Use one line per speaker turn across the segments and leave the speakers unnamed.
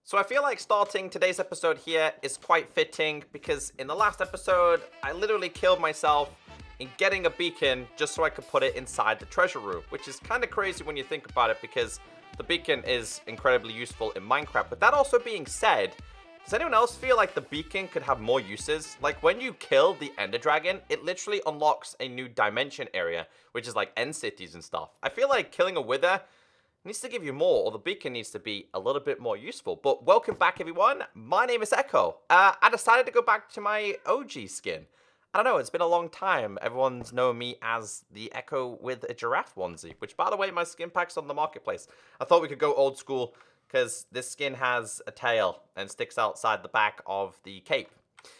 So I feel like starting today's episode here is quite fitting because in the last episode, I literally killed myself in getting a beacon just so I could put it inside the treasure room, which is kind of crazy when you think about it because the beacon is incredibly useful in Minecraft. But that also being said, does anyone else feel like the beacon could have more uses? Like when you kill the Ender Dragon, it literally unlocks a new dimension area, which is like end cities and stuff. I feel like killing a Wither needs to give you more, or the beacon needs to be a little bit more useful. But welcome back, everyone. My name is Echo. I decided to go back to my OG skin. I don't know, it's been a long time. Everyone's known me as the Echo with a giraffe onesie, which, by the way, my skin pack's on the marketplace. I thought we could go old school because this skin has a tail and sticks outside the back of the cape.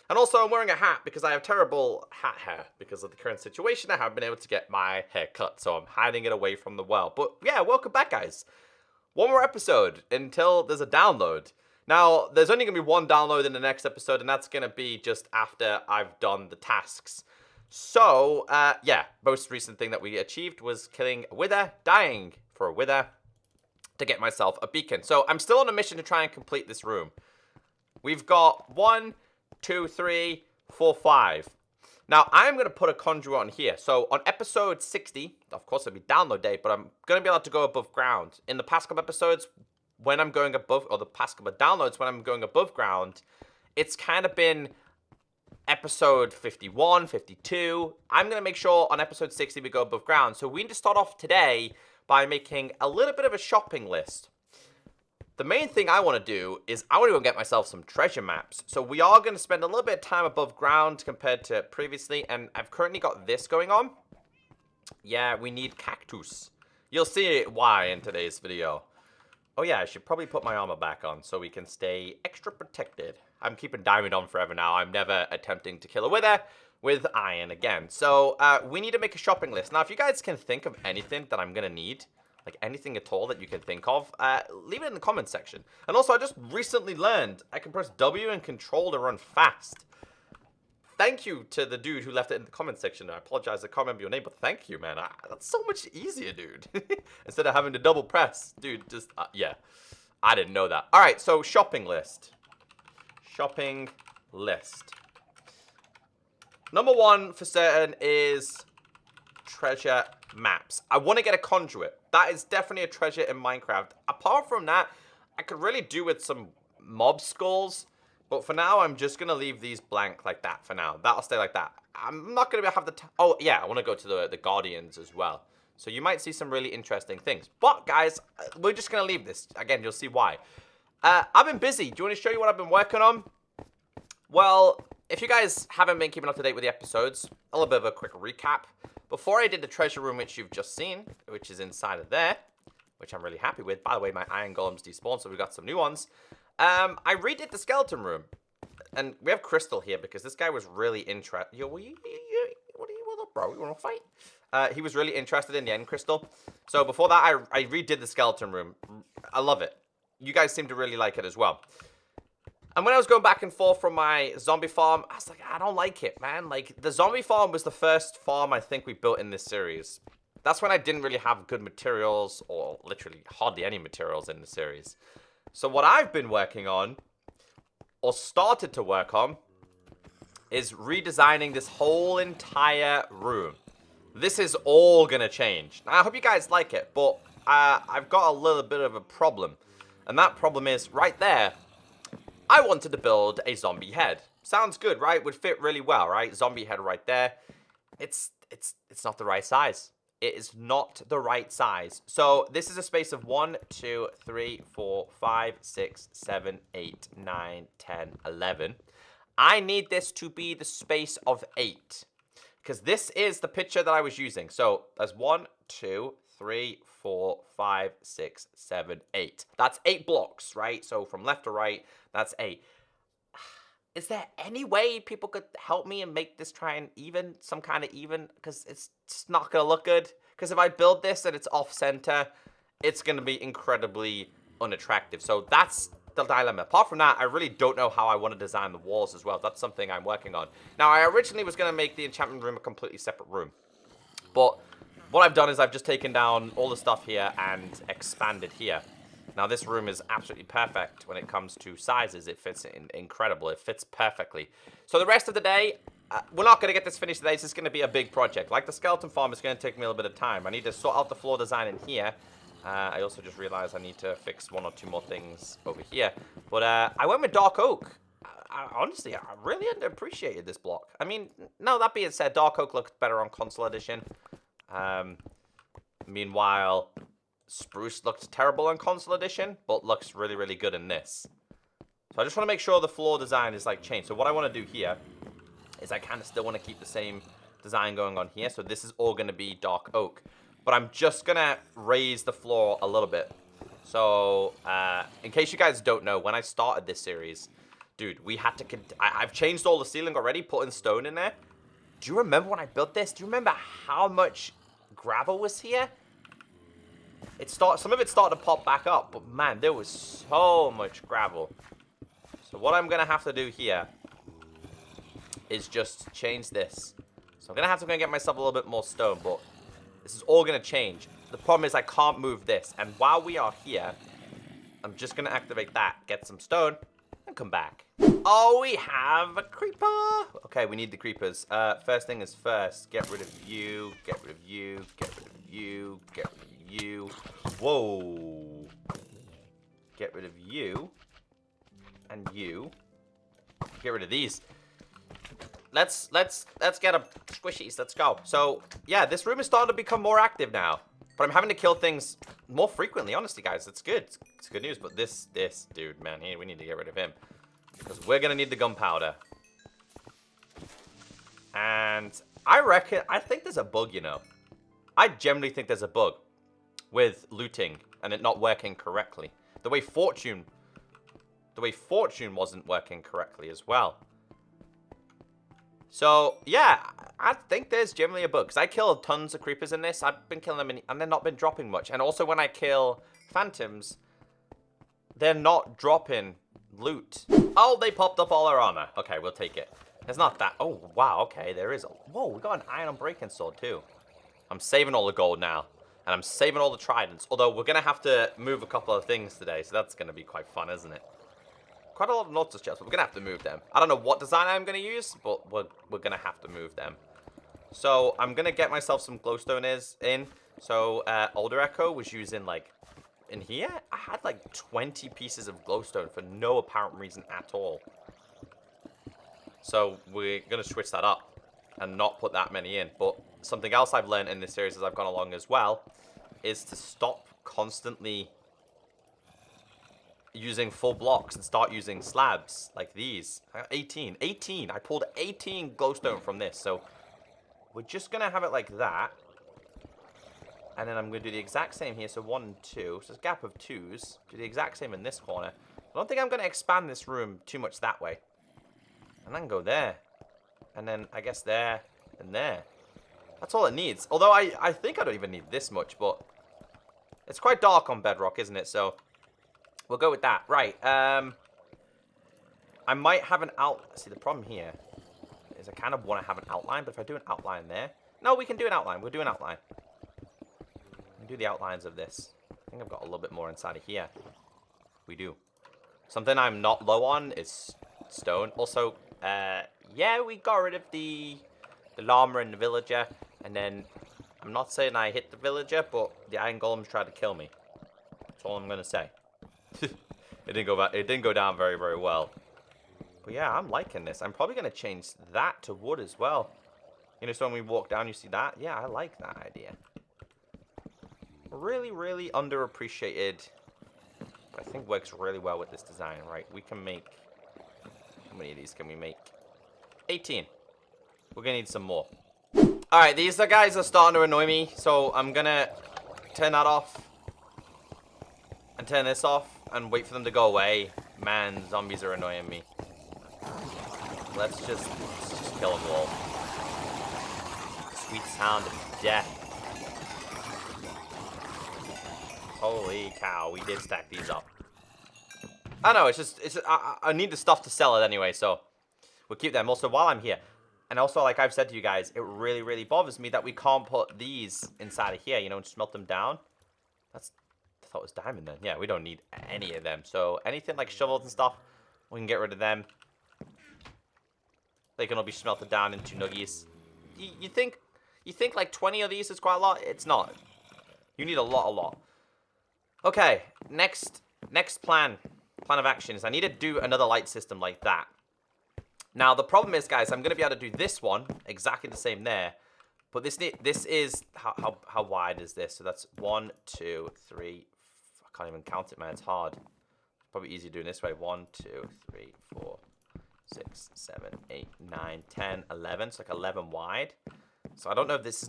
And also, I'm wearing a hat because I have terrible hat hair because of the current situation. I haven't been able to get my hair cut, so I'm hiding it away from the world. But yeah, welcome back, guys. One more episode until there's a download. Now, there's only going to be one download in the next episode, and that's going to be just after I've done the tasks. So, yeah, most recent thing that we achieved was killing a Wither, dying for a Wither to get myself a beacon. So, I'm still on a mission to try and complete this room. We've got 1, 2, 3, 4, 5. Now, I'm going to put a conjurer on here. So, on episode 60, of course, it'll be download day, but I'm going to be able to go above ground. In the past couple episodes, when I'm going above, or the past couple of downloads, when I'm going above ground, it's kind of been episode 51, 52. I'm going to make sure on episode 60 we go above ground. So we need to start off today by making a little bit of a shopping list. The main thing I want to do is I want to go get myself some treasure maps. So we are going to spend a little bit of time above ground compared to previously, and I've currently got this going on. Yeah, we need cactus. You'll see why in today's video. Oh yeah, I should probably put my armor back on so we can stay extra protected. I'm keeping diamond on forever now. I'm never attempting to kill a Wither with iron again. So we need to make a shopping list. Now, if you guys can think of anything that I'm going to need, like anything at all that you can think of, leave it in the comments section. And also, I just recently learned I can press W and Control to run fast. Thank you to the dude who left it in the comment section. I apologize, I can't remember your name, but thank you, man. That's so much easier, dude. Instead of having to double press. Dude, just, yeah. I didn't know that. All right, so shopping list. Shopping list. Number 1 for certain is treasure maps. I want to get a conduit. That is definitely a treasure in Minecraft. Apart from that, I could really do with some mob skulls. But for now, I'm just going to leave these blank like that for now. That'll stay like that. I'm not going to have the time. Oh, yeah, I want to go to the Guardians as well. So you might see some really interesting things. But, guys, we're just going to leave this. Again, you'll see why. I've been busy. Do you want to show you what I've been working on? Well, if you guys haven't been keeping up to date with the episodes, a little bit of a quick recap. Before I did the treasure room, which you've just seen, which is inside of there, which I'm really happy with. By the way, my iron golems despawned, so we've got some new ones. I redid the skeleton room, and we have Crystal here because this guy was really interested. Yo, what up, bro? You want to fight? He was really interested in the end crystal. So before that, I redid the skeleton room. I love it. You guys seem to really like it as well. And when I was going back and forth from my zombie farm, I was like, I don't like it, man. Like, the zombie farm was the first farm I think we built in this series. That's when I didn't really have good materials, or literally hardly any materials in the series. So what I've been working on, or started to work on, is redesigning this whole entire room. This is all going to change. Now, I hope you guys like it, but I've got a little bit of a problem. And that problem is, right there, I wanted to build a zombie head. Sounds good, right? Would fit really well, right? Zombie head right there. It's not the right size. It is not the right size. So this is a space of 1, 2, 3, 4, 5, 6, 7, 8, 9, 10, 11. I need this to be the space of 8. Because this is the picture that I was using. So there's 1, 2, 3, 4, 5, 6, 7, 8. That's 8 blocks, right? So from left to right, that's 8. Is there any way people could help me and make this try and even, some kind of even? Because it's just not going to look good. Because if I build this and it's off-center, it's going to be incredibly unattractive. So that's the dilemma. Apart from that, I really don't know how I want to design the walls as well. That's something I'm working on. Now, I originally was going to make the enchantment room a completely separate room. But what I've done is I've just taken down all the stuff here and expanded here. Now, this room is absolutely perfect when it comes to sizes. It fits incredible. It fits perfectly. So the rest of the day, we're not going to get this finished today. This is going to be a big project. Like the skeleton farm, it's going to take me a little bit of time. I need to sort out the floor design in here. I also just realized I need to fix 1 or 2 more things over here. But I went with dark oak. Honestly, I really underappreciated this block. I mean, no, that being said, dark oak looks better on console edition. Meanwhile, spruce looked terrible on console edition, but looks really, really good in this. So I just want to make sure the floor design is like changed. So what I want to do here is I kind of still want to keep the same design going on here. So this is all going to be dark oak. But I'm just going to raise the floor a little bit. So in case you guys don't know, when I started this series, dude, we had to... I've changed all the ceiling already, putting stone in there. Do you remember when I built this? Do you remember how much gravel was here? Some of it started to pop back up, but man, there was so much gravel. So what I'm going to have to do here is just change this. So I'm going to have to go and get myself a little bit more stone, but this is all going to change. The problem is I can't move this, and while we are here, I'm just going to activate that, get some stone, and come back. Oh, we have a creeper. Okay, we need the creepers. First thing is first, get rid of you, get rid of you, get rid of you, get rid of you. Whoa. Get rid of you. And you. Get rid of these. Let's get a squishies. Let's go. So, yeah, this room is starting to become more active now. But I'm having to kill things more frequently, honestly, guys. It's good. It's good news. But this dude, man, we need to get rid of him. Because we're going to need the gunpowder. And I think there's a bug, you know. I generally think there's a bug with looting and it not working correctly. The way fortune wasn't working correctly as well. So, yeah, I think there's generally a bug. Because I killed tons of creepers in this. I've been killing them and they've not been dropping much. And also when I kill phantoms, they're not dropping loot. Oh, they popped up all our armor. Okay, we'll take it. It's not that. Oh, wow, okay, there is. Whoa, we got an iron breaking sword too. I'm saving all the gold now. And I'm saving all the tridents. Although we're going to have to move a couple of things today. So that's going to be quite fun, isn't it? Quite a lot of Nautilus chests, but we're going to have to move them. I don't know what design I'm going to use, but we're going to have to move them. So I'm going to get myself some glowstone in. So Older Echo was using like, in here, I had like 20 pieces of glowstone for no apparent reason at all. So we're going to switch that up and not put that many in. But something else I've learned in this series as I've gone along as well is to stop constantly using full blocks and start using slabs like these. 18. I pulled 18 glowstone from this. So we're just going to have it like that. And then I'm going to do the exact same here. So 1 and 2. So it's a gap of 2s. Do the exact same in this corner. I don't think I'm going to expand this room too much that way. And then go there. And then I guess there and there. That's all it needs. Although I think I don't even need this much. But it's quite dark on bedrock, isn't it? So we'll go with that. Right. I might have an See, the problem here is I kind of want to have an outline. But if I do an outline there. No, we can do an outline. We'll do an outline. Do the outlines of this. I think I've got a little bit more inside of here. We do. Something I'm not low on is stone. Also, yeah, we got rid of the llama and the villager. And then, I'm not saying I hit the villager, but the iron golems tried to kill me. That's all I'm going to say. It didn't go down very, very well. But yeah, I'm liking this. I'm probably going to change that to wood as well. You know, so when we walk down, you see that? Yeah, I like that idea. Really, really underappreciated, but I think works really well with this design, right? We can make, how many of these can we make? 18. We're gonna need some more. All right, these guys are starting to annoy me, so I'm gonna turn that off and turn this off and wait for them to go away. Man, zombies are annoying me. Let's just kill them all. Sweet sound of death. Holy cow, we did stack these up. I know, I need the stuff to sell it anyway, so we'll keep them. Also, while I'm here, and also, like I've said to you guys, it really, really bothers me that we can't put these inside of here, you know, and smelt them down. That's thought it was diamond then. Yeah, we don't need any of them. So anything like shovels and stuff, we can get rid of them. They can all be smelted down into nuggies. You think like 20 of these is quite a lot? It's not. You need a lot. Okay, next plan of action is I need to do another light system like that. Now the problem is, guys, I'm gonna be able to do this one exactly the same there, but this is how wide is this? So that's 1, 2, 3. I can't even count it, man. It's hard. Probably easier doing this way. 1, 2, 3, 4, 6, 7, 8, 9, 10, 11. It's like 11 wide. So I don't know if that's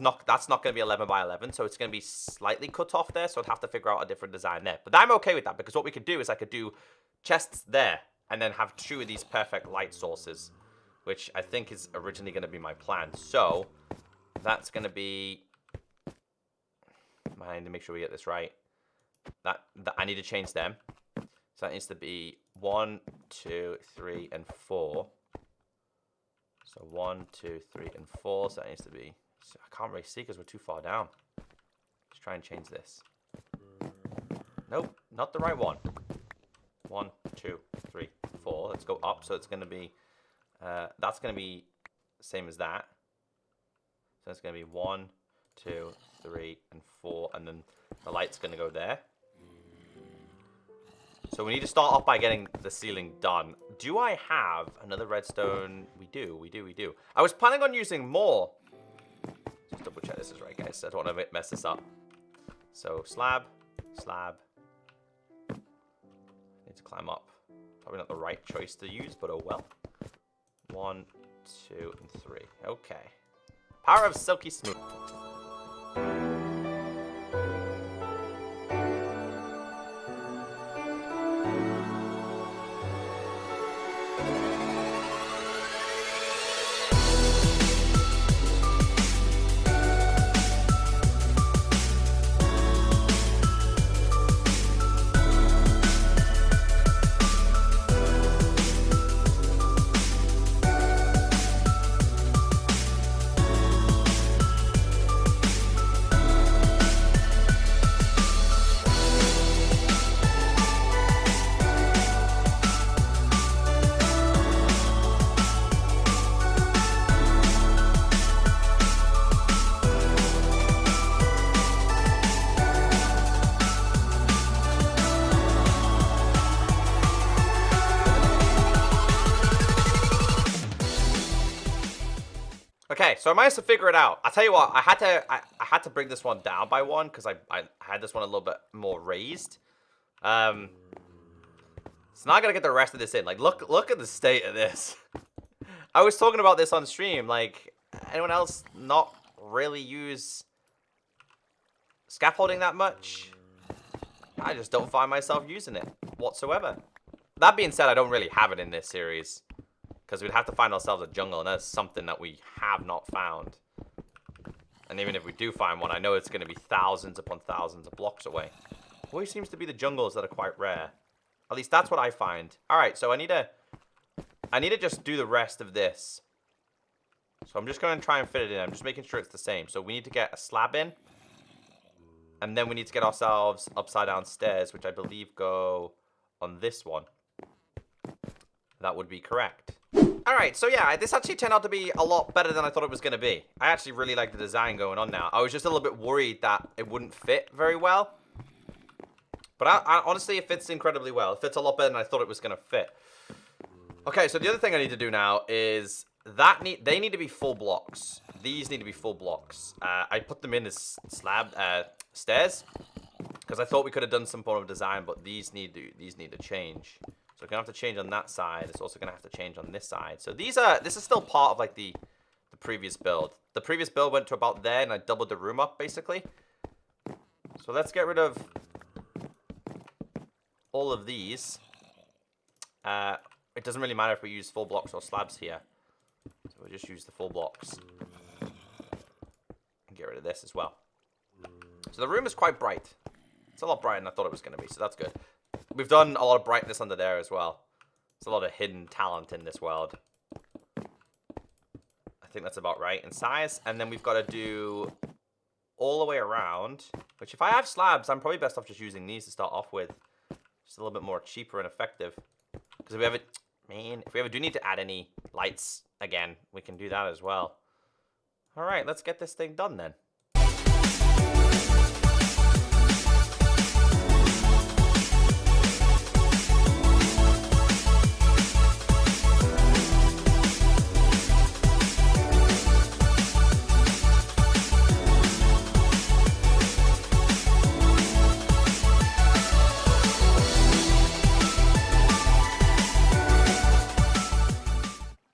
not going to be 11 by 11. So it's going to be slightly cut off there. So I'd have to figure out a different design there. But I'm okay with that because what we could do is I could do chests there and then have 2 of these perfect light sources, which I think is originally going to be my plan. So that's going to be... I need to make sure we get this right. That I need to change them. So that needs to be 1, 2, 3, and 4. So 1, 2, 3, and 4. So that needs to be... So I can't really see because we're too far down. Let's try and change this. Nope, not the right one. 1, 2, 3, 4. Let's go up. So it's going to be... that's going to be the same as that. So it's going to be 1, 2, 3, and 4. And then the light's going to go there. So we need to start off by getting the ceiling done. Do I have another redstone? We do. I was planning on using more. Just double check this is right, guys. I don't want to mess this up. So slab. Need to climb up. Probably not the right choice to use, but oh well. 1, 2, and 3. Okay. Power of silky smooth. Okay, so I managed to figure it out. I'll tell you what, I had to bring this one down by 1 because I had this one a little bit more raised. So now I gotta get the rest of this in. Like, look at the state of this. I was talking about this on stream. Like, anyone else not really use scaffolding that much? I just don't find myself using it whatsoever. That being said, I don't really have it in this series. Because we'd have to find ourselves a jungle, and that's something that we have not found. And even if we do find one, I know it's going to be thousands upon thousands of blocks away. Always seems to be the jungles that are quite rare. At least that's what I find. Alright, so I need to just do the rest of this. So I'm just going to try and fit it in. I'm just making sure it's the same. So we need to get a slab in. And then we need to get ourselves upside down stairs, which I believe go on this one. That would be correct. Alright, so yeah, this actually turned out to be a lot better than I thought it was going to be. I actually really like the design going on now. I was just a little bit worried that it wouldn't fit very well. But I honestly, it fits incredibly well. It fits a lot better than I thought it was going to fit. Okay, so the other thing I need to do now is they need to be full blocks. These need to be full blocks. I put them in as stairs because I thought we could have done some form of design, but these need to change. So we're going to have to change on that side. It's also going to have to change on this side. So this is still part of like the previous build. The previous build went to about there and I doubled the room up basically. So let's get rid of all of these. It doesn't really matter if we use full blocks or slabs here. So we'll just use the full blocks. And get rid of this as well. So the room is quite bright. It's a lot brighter than I thought it was going to be, so that's good. We've done a lot of brightness under there as well. There's a lot of hidden talent in this world. I think that's about right in size. And then we've got to do all the way around. Which, if I have slabs, I'm probably best off just using these to start off with. Just a little bit more cheaper and effective. Because if we ever do need to add any lights again, we can do that as well. All right, let's get this thing done then.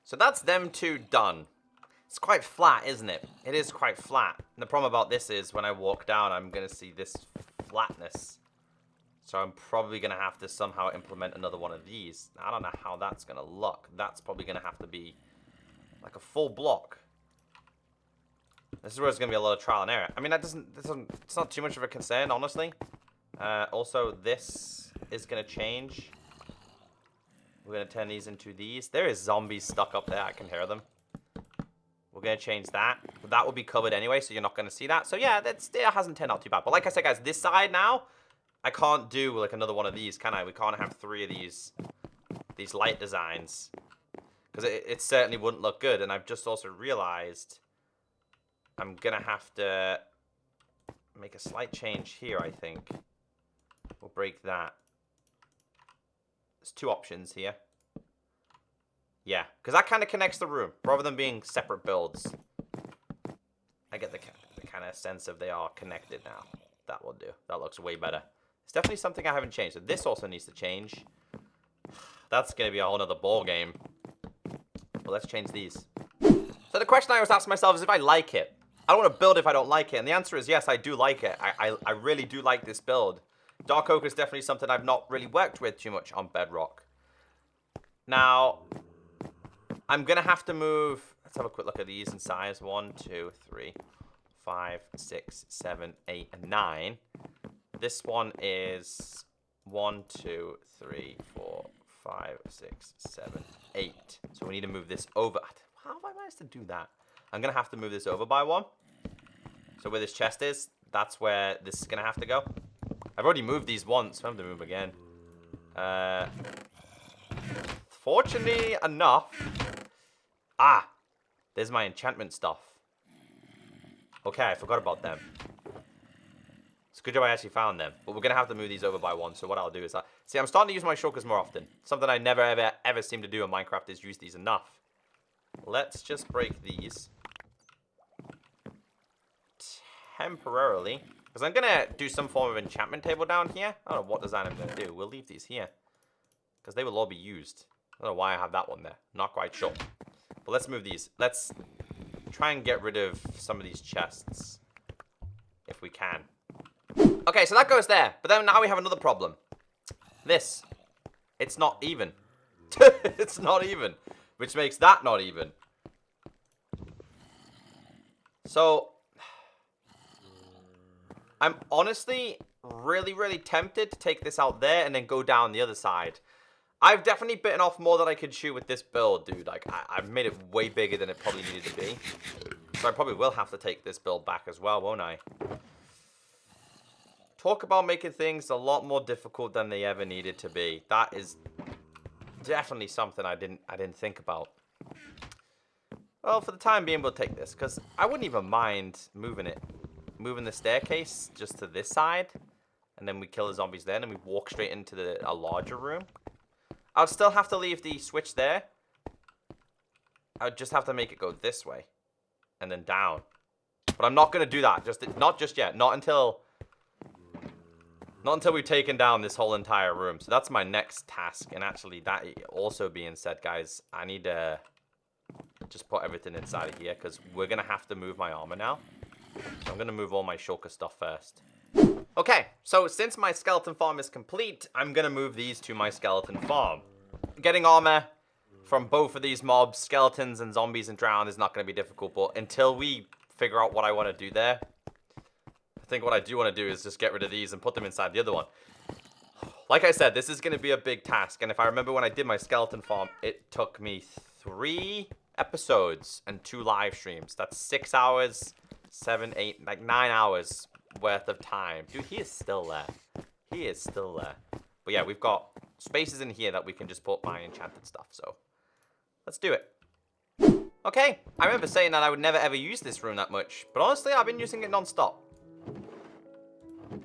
So that's them two done. It's quite flat, isn't it? It is quite flat. And the problem about this is when I walk down, I'm going to see this flatness. So I'm probably going to have to somehow implement another one of these. I don't know how that's going to look. That's probably going to have to be like a full block. This is where it's going to be a lot of trial and error. I mean, it's not too much of a concern, honestly. Also, this is going to change. We're going to turn these into these. There is zombies stuck up there. I can hear them. We're going to change that. But that will be covered anyway, so you're not going to see that. So yeah, that still hasn't turned out too bad. But like I said, guys, this side now, I can't do like another one of these, can I? We can't have 3 of these light designs. Because it certainly wouldn't look good. And I've just also realized I'm going to have to make a slight change here, I think. We'll break that. There's 2 options here. Yeah, because that kind of connects the room, rather than being separate builds. I get the kind of sense of they are connected now. That will do. That looks way better. It's definitely something I haven't changed. So this also needs to change. That's going to be a whole other ball game. But let's change these. So the question I always ask myself is if I like it. I don't want to build if I don't like it. And the answer is yes, I do like it. I really do like this build. Dark oak is definitely something I've not really worked with too much on Bedrock. Now, I'm going to have to move... Let's have a quick look at these in size. 1, 2, 3, 5, 6, 7, 8, and 9. This one is 1, 2, 3, 4, 5, 6, 7, 8. So we need to move this over. How have I managed to do that? I'm going to have to move this over by 1. So where this chest is, that's where this is going to have to go. I've already moved these once. I have to move again. Fortunately enough... Ah! There's my enchantment stuff. Okay, I forgot about them. It's a good job I actually found them. But we're going to have to move these over by 1. So what I'll do is... See, I'm starting to use my shulkers more often. Something I never, ever seem to do in Minecraft is use these enough. Let's just break these. Temporarily. Because I'm going to do some form of enchantment table down here. I don't know what design I'm going to do. We'll leave these here. Because they will all be used. I don't know why I have that one there. Not quite sure. But let's move these. Let's try and get rid of some of these chests. If we can. Okay, so that goes there. But then now we have another problem. This. It's not even. It's not even. Which makes that not even. So... I'm honestly really, really tempted to take this out there and then go down the other side. I've definitely bitten off more than I could chew with this build, dude. Like, I've made it way bigger than it probably needed to be. So I probably will have to take this build back as well, won't I? Talk about making things a lot more difficult than they ever needed to be. That is definitely something I didn't think about. Well, for the time being, we'll take this. Because I wouldn't even mind moving it. Moving the staircase just to this side, and then we kill the zombies there, and then we walk straight into a larger room. I'll still have to leave the switch there. I would just have to make it go this way, and then down. But I'm not going to do that. Not just yet. Not until we've taken down this whole entire room. So that's my next task. And actually, that also being said, guys, I need to just put everything inside of here, because we're going to have to move my armor now. So I'm going to move all my shulker stuff first. Okay, so since my skeleton farm is complete, I'm going to move these to my skeleton farm. Getting armor from both of these mobs, skeletons and zombies and drowned, is not going to be difficult. But until we figure out what I want to do there, I think what I do want to do is just get rid of these and put them inside the other one. Like I said, this is going to be a big task. And if I remember when I did my skeleton farm, it took me 3 episodes and 2 live streams. That's 6 hours... 7, 8, like 9 hours worth of time. Dude, he is still there. He is still there. But yeah, we've got spaces in here that we can just put my enchanted stuff. So let's do it. Okay, I remember saying that I would never ever use this room that much. But honestly, I've been using it non-stop.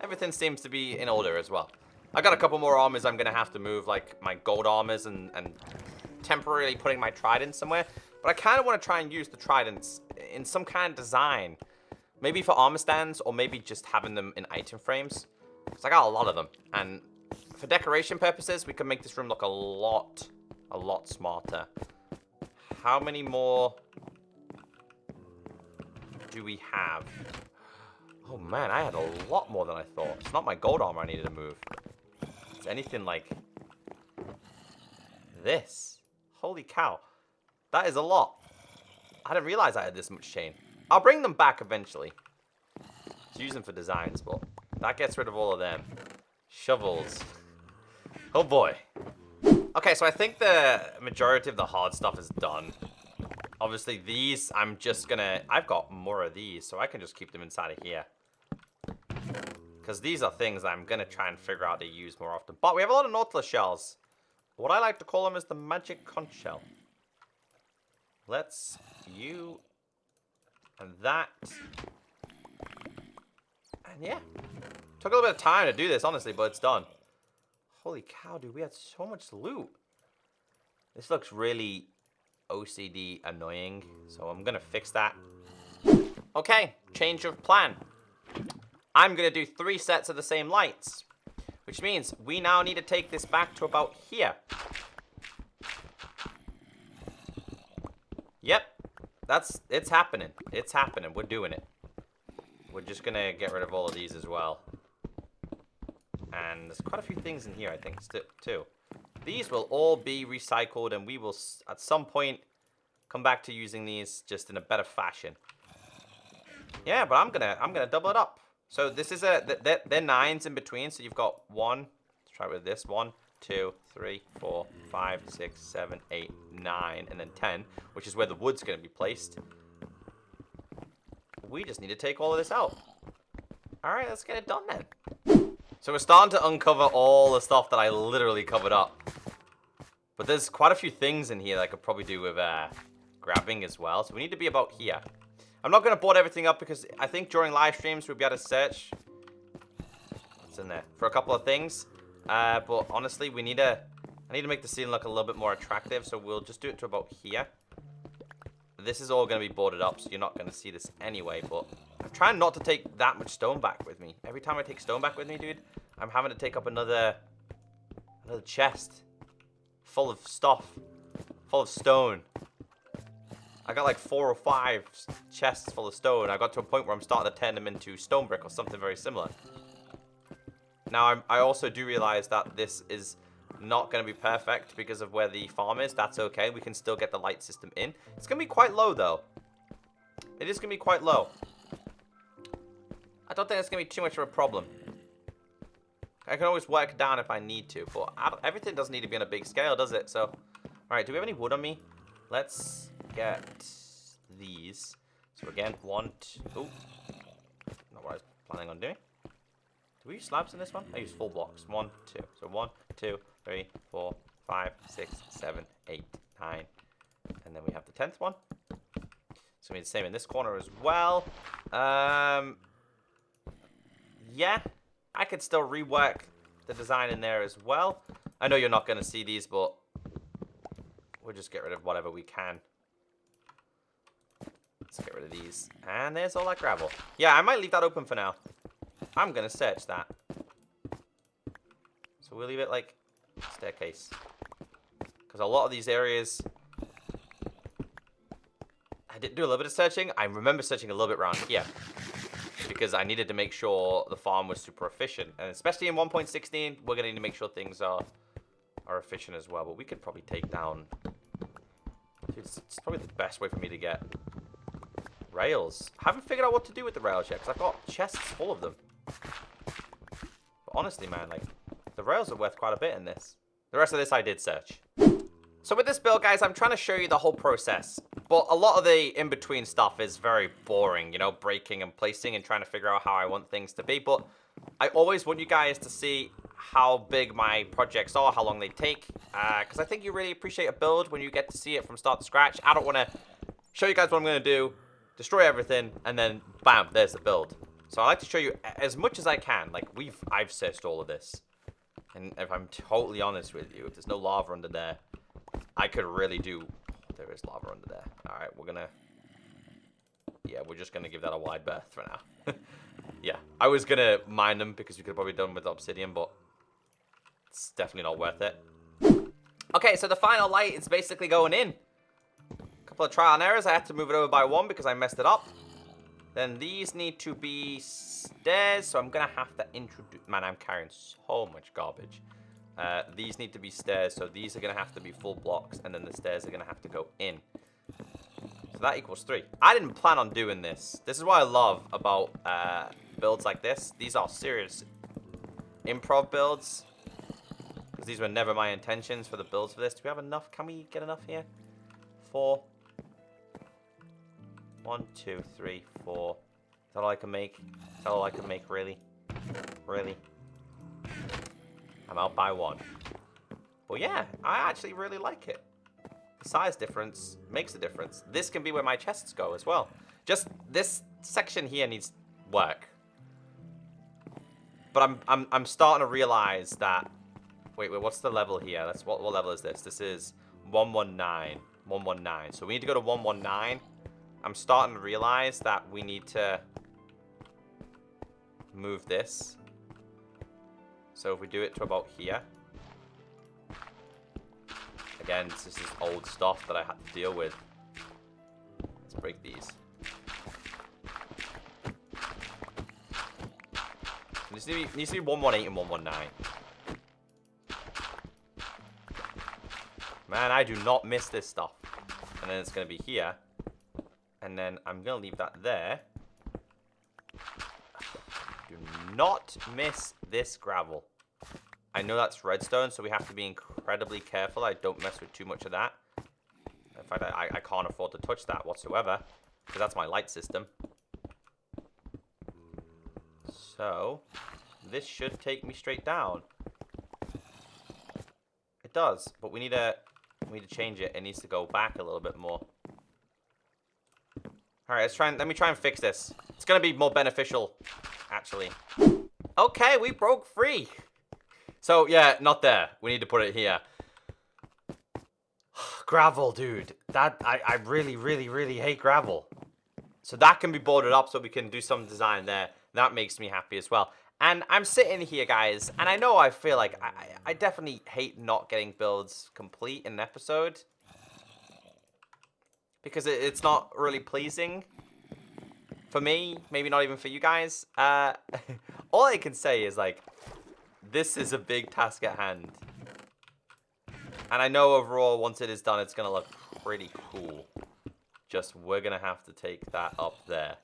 Everything seems to be in order as well. I got a couple more armors I'm going to have to move, like my gold armors and temporarily putting my trident somewhere. But I kind of want to try and use the tridents in some kind of design. Maybe for armor stands, or maybe just having them in item frames. Because I got a lot of them. And for decoration purposes, we can make this room look a lot smarter. How many more do we have? Oh man, I had a lot more than I thought. It's not my gold armor I needed to move. It's anything like this. Holy cow. That is a lot. I didn't realize I had this much chain. I'll bring them back eventually. Just use them for designs, but that gets rid of all of them. Shovels. Oh boy. Okay, so I think the majority of the hard stuff is done. Obviously, these, I'm just gonna... I've got more of these, so I can just keep them inside of here. Because these are things I'm gonna try and figure out to use more often. But we have a lot of Nautilus shells. What I like to call them is the magic conch shell. Let's... You... And that... And yeah. Took a little bit of time to do this, honestly, but it's done. Holy cow, dude, we had so much loot. This looks really OCD annoying, so I'm gonna fix that. Okay, change of plan. I'm gonna do 3 sets of the same lights, which means we now need to take this back to about here. Yep, it's happening. It's happening. We're doing it. We're just gonna get rid of all of these as well. And there's quite a few things in here, I think, too. These will all be recycled, and we will, at some point, come back to using these just in a better fashion. Yeah, but I'm gonna double it up. So this is they're 9s in between. So you've got 1. Let's try it with this. 1, 2, 3, 4, 5, 6, 7, 8, 9, and then 10, which is where the wood's gonna be placed. We just need to take all of this out. All right, let's get it done then. So we're starting to uncover all the stuff that I literally covered up. But there's quite a few things in here that I could probably do with grabbing as well. So we need to be about here. I'm not going to board everything up because I think during live streams we'll be able to search what's in there for a couple of things. But honestly, I need to make the scene look a little bit more attractive. So we'll just do it to about here. This is all going to be boarded up, so you're not going to see this anyway. But I'm trying not to take that much stone back with me. Every time I take stone back with me, dude, I'm having to take up another chest full of stuff, full of stone. I got like 4 or 5 chests full of stone. I got to a point where I'm starting to turn them into stone brick or something very similar. Now, I also do realize that this is not going to be perfect because of where the farm is. That's okay. We can still get the light system in. It's going to be quite low, though. It is going to be quite low. I don't think it's going to be too much of a problem. I can always work down if I need to, but everything doesn't need to be on a big scale, does it? So, all right, do we have any wood on me? Let's get these. So again, 1, 2. Oh, not what I was planning on doing. Do we use slabs in this one? I use full blocks. 1, 2. So 1, 2, 3, 4, 5, 6, 7, 8, 9. And then we have the 10th one. It's going to be the same in this corner as well. Yeah, I could still rework the design in there as well. I know you're not going to see these, but we'll just get rid of whatever we can. Let's get rid of these. And there's all that gravel. Yeah, I might leave that open for now. I'm going to search that. So we'll leave it like staircase. Because a lot of these areas, I did do a little bit of searching. I remember searching a little bit around here. Because I needed to make sure the farm was super efficient. And especially in 1.16, we're going to need to make sure things are efficient as well. But we could probably take down... Dude, it's probably the best way for me to get rails. I haven't figured out what to do with the rails yet, because I've got chests full of them. But honestly, man, like, the rails are worth quite a bit in this. The rest of this I did search. So with this build, guys, I'm trying to show you the whole process. But a lot of the in-between stuff is very boring, you know, breaking and placing and trying to figure out how I want things to be. But I always want you guys to see how big my projects are, how long they take, because I think you really appreciate a build when you get to see it from start to scratch. I don't want to show you guys what I'm going to do, destroy everything, and then bam, there's the build. So I like to show you as much as I can. Like, I've searched all of this, and if I'm totally honest with you, if there's no lava under there, I could really do... There is lava under there. All right, we're just gonna give that a wide berth for now. Yeah, I was gonna mine them because we could have probably done with obsidian, but it's definitely not worth it. Okay, so the final light is basically going in. A couple of trial and errors. I had to move it over by one because I messed it up. Then these need to be stairs, so I'm gonna have to introduce... Man, I'm carrying so much garbage. These need to be stairs, so these are gonna have to be full blocks, and then the stairs are gonna have to go in. So that equals 3. I didn't plan on doing this. This is what I love about builds like this. These are serious improv builds, because these were never my intentions for the builds for this. Do we have enough? Can we get enough here? 4. 1, 2, 3, 4. Is that all I can make? Is that all I can make, really? Really? I'm out by 1. But yeah, I actually really like it. The size difference makes a difference. This can be where my chests go as well. Just this section here needs work. But I'm starting to realize that... Wait, what's the level here? What level is this? This is 119. 119. So we need to go to 119. I'm starting to realize that we need to move this. So if we do it to about here. Again, this is old stuff that I had to deal with. Let's break these. It needs to be 118 and 119. Man, I do not miss this stuff. And then it's going to be here. And then I'm going to leave that there. Do not miss this gravel. I know that's redstone, so we have to be incredibly careful. I don't mess with too much of that. In fact, I can't afford to touch that whatsoever, because that's my light system. So, this should take me straight down. It does, but we need to change it. It needs to go back a little bit more. All right, let me try and fix this. It's gonna be more beneficial, actually. Okay, we broke free. So yeah, not there. We need to put it here. Gravel, dude. I really, really, really hate gravel. So that can be boarded up so we can do some design there. That makes me happy as well. And I'm sitting here, guys, and I know I feel like I definitely hate not getting builds complete in an episode. Because it's not really pleasing for me. Maybe not even for you guys. All I can say is, like, this is a big task at hand. And I know overall, once it is done, it's going to look pretty cool. Just, we're going to have to take that up there.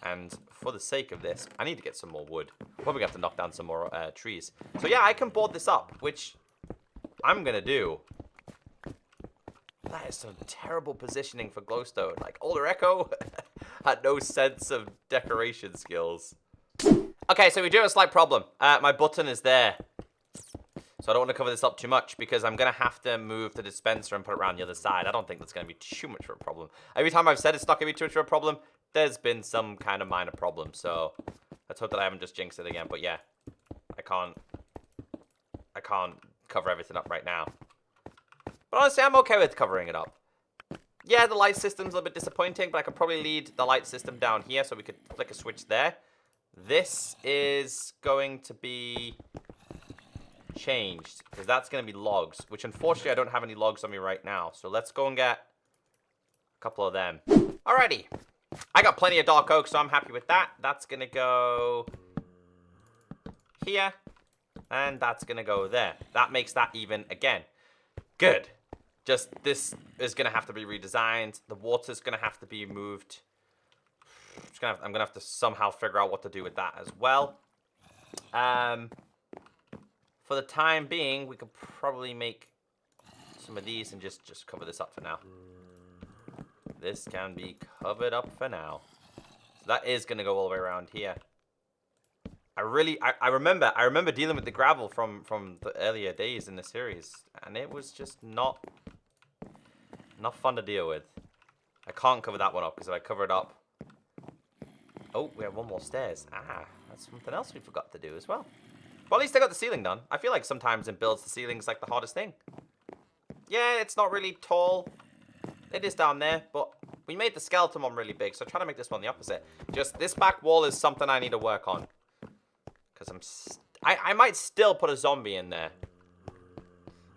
And for the sake of this, I need to get some more wood. Probably have to knock down some more trees. So yeah, I can board this up, which I'm going to do. That is some terrible positioning for glowstone. Like, older Echo had no sense of decoration skills. Okay, so we do have a slight problem. My button is there. So I don't want to cover this up too much because I'm going to have to move the dispenser and put it around the other side. I don't think that's going to be too much of a problem. Every time I've said it's not going to be too much of a problem, there's been some kind of minor problem. So let's hope that I haven't just jinxed it again. But yeah, I can't cover everything up right now. But honestly, I'm okay with covering it up. Yeah, the light system's a little bit disappointing, but I could probably lead the light system down here so we could flick a switch there. This is going to be changed because that's going to be logs, which unfortunately I don't have any logs on me right now. So let's go and get a couple of them. Alrighty. I got plenty of dark oak, so I'm happy with that. That's going to go here, and that's going to go there. That makes that even again. Good. Just, this is going to have to be redesigned. The water's going to have to be moved. I'm going to have to somehow figure out what to do with that as well. For the time being, we could probably make some of these and just cover this up for now. this can be covered up for now. So that is going to go all the way around here. I remember dealing with the gravel from the earlier days in the series, and it was just not fun to deal with. I can't cover that one up, because if I cover it up... Oh, we have one more stairs. Ah, that's something else we forgot to do as well. Well, at least I got the ceiling done. I feel like sometimes in builds, the ceiling's like the hardest thing. Yeah, it's not really tall. It is down there, but we made the skeleton one really big, so I'm trying to make this one the opposite. Just this back wall is something I need to work on. Because I might still put a zombie in there.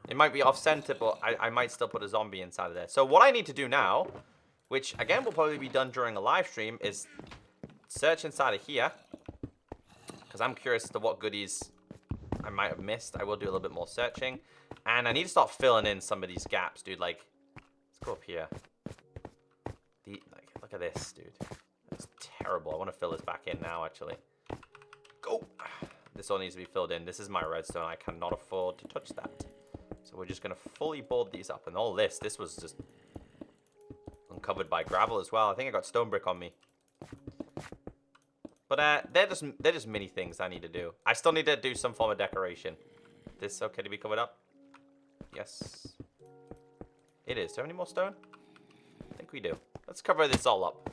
It might be off-center, but I might still put a zombie inside of there. So what I need to do now, which again will probably be done during a live stream, is search inside of here. Because I'm curious as to what goodies I might have missed. I will do a little bit more searching. And I need to start filling in some of these gaps, dude. Like, let's go up here. Look at this, dude. That's terrible. I want to fill this back in now, actually. Go! This all needs to be filled in. This is my redstone. I cannot afford to touch that. So we're just going to fully board these up. And all this was just uncovered by gravel as well. I think I got stone brick on me. But they're just mini things I need to do. I still need to do some form of decoration. This okay to be covered up? Yes. It is. Do you have any more stone? I think we do. Let's cover this all up.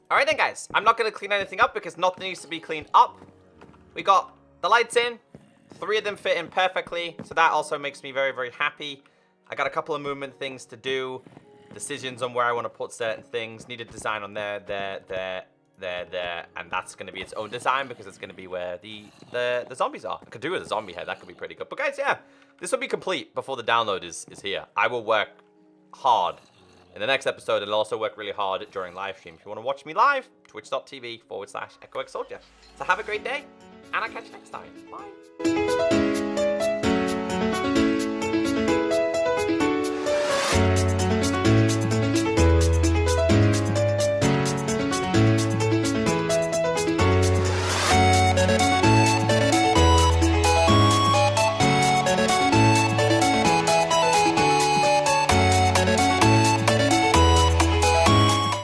Alright then guys, I'm not going to clean anything up because nothing needs to be cleaned up. We got the lights in, 3 of them fit in perfectly, so that also makes me very, very happy. I got a couple of movement things to do, decisions on where I want to put certain things, need a design on there, and that's going to be its own design because it's going to be where the zombies are. I could do with a zombie head, that could be pretty good. But guys, yeah, this will be complete before the download is here. I will work hard in the next episode, and I'll also work really hard during live stream. If you want to watch me live, twitch.tv/ECKOSOLDIER. So have a great day, and I'll catch you next time. Bye.